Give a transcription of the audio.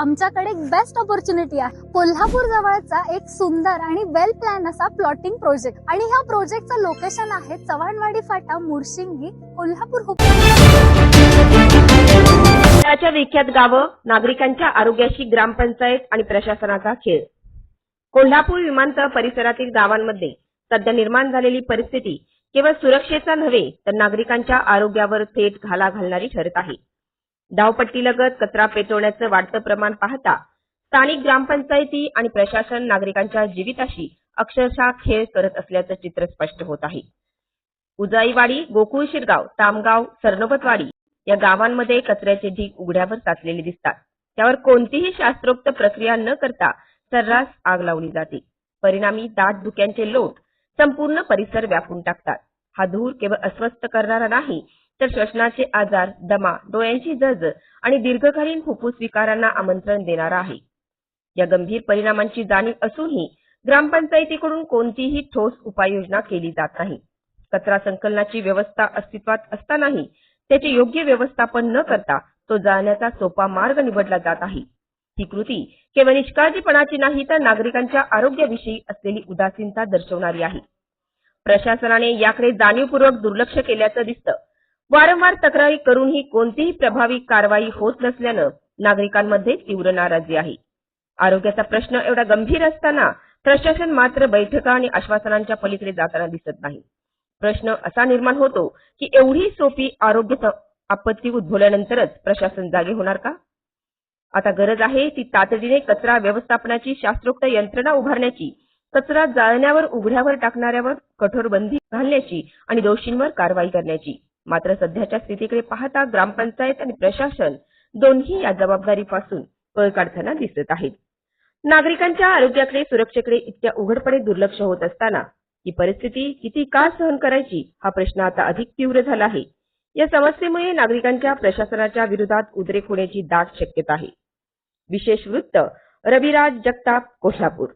आमच्याकडे एक best opportunity आहे। कोल्हापूर जवळचा एक सुंदर आणि वेल प्लॅन असा प्लॉटिंग प्रोजेक्ट आणि ह्या प्रोजेक्टचं लोकेशन आहे चव्हाणवाडी फाटा मुरशिंगी कोल्हापूर। त्याच्या विख्यात गावं, नागरिकांच्या आरोग्याशी ग्रामपंचायत आणि प्रशासनाचा खेळ। कोल्हापूर विमानतळ परिसरातील गावांमध्ये सध्या निर्माण झालेली परिस्थिती केवळ सुरक्षेचा नव्हे तर नागरिकांच्या आरोग्यावर थेट घाला घालणारी ठरत आहे। धावपट्टीलगत कचरा पेटवण्याचं वाढतं प्रमाण पाहता स्थानिक ग्रामपंचायती आणि प्रशासन नागरिकांच्या जीविताशी अक्षरशः खेळ करत असल्याचं चित्र स्पष्ट होत आहे। उजाईवाडी, गोकुळ शिरगाव, तामगाव, सरनोबतवाडी या गावांमध्ये कचऱ्याचे ढीग उघड्यावर साचलेले दिसतात। त्यावर कोणतीही शास्त्रोक्त प्रक्रिया न करता सर्रास आग लावली जाते। परिणामी दाट धुक्यांचे लोट संपूर्ण परिसर व्यापून टाकतात। हा धूर केवळ अस्वस्थ करणारा नाही तर श्वसनाचे आजार, दमा, डोळ्यांची जळजळ आणि दीर्घकालीन फुफ्फुस विकारांना आमंत्रण देणारा आहे। या गंभीर परिणामांची जाणीव असूनही ग्रामपंचायतीकडून कोणतीही ठोस उपाययोजना केली जात नाही। कचरा संकलनाची व्यवस्था अस्तित्वात असतानाही त्याचे योग्य व्यवस्थापन न करता तो जाळण्याचा सोपा मार्ग निवडला जात आहे। ही कृती केवळ निष्काळजीपणाची नाही तर नागरिकांच्या आरोग्याविषयी असलेली उदासीनता दर्शवणारी आहे। प्रशासनाने याकडे जाणीवपूर्वक दुर्लक्ष केल्याचं दिसतं। वारंवार तक्रारी करूनही कोणतीही प्रभावी कारवाई होत नसल्यानं नागरिकांमध्ये तीव्र नाराजी आहे। आरोग्याचा प्रश्न एवढा गंभीर असताना प्रशासन मात्र बैठका आणि आश्वासनांच्या पलीकडे जाताना दिसत नाही। प्रश्न असा निर्माण होतो की एवढी सोपी आरोग्य आपत्ती उद्भवल्यानंतरच प्रशासन जागे होणार का? आता गरज आहे ती तातडीने कचरा व्यवस्थापनाची शास्त्रोक्त यंत्रणा उभारण्याची, कचरा जाळण्यावर उघड्यावर टाकणाऱ्यावर कठोर बंदी घालण्याची आणि दोषींवर कारवाई करण्याची। मात्र सध्याच्या स्थितीकडे पाहता ग्रामपंचायत आणि प्रशासन दोन्ही या जबाबदारीपासून पळ काढताना दिसत आहेत। नागरिकांच्या आरोग्याकडे, सुरक्षेकडे इतक्या उघडपणे दुर्लक्ष होत असताना ही परिस्थिती किती काळ सहन करायची हा प्रश्न आता अधिक तीव्र झाला आहे। या समस्येमुळे नागरिकांच्या प्रशासनाच्या विरोधात उद्रेक होण्याची दाट शक्यता आहे। विशेष वृत्त, रविराज जगताप, कोल्हापूर।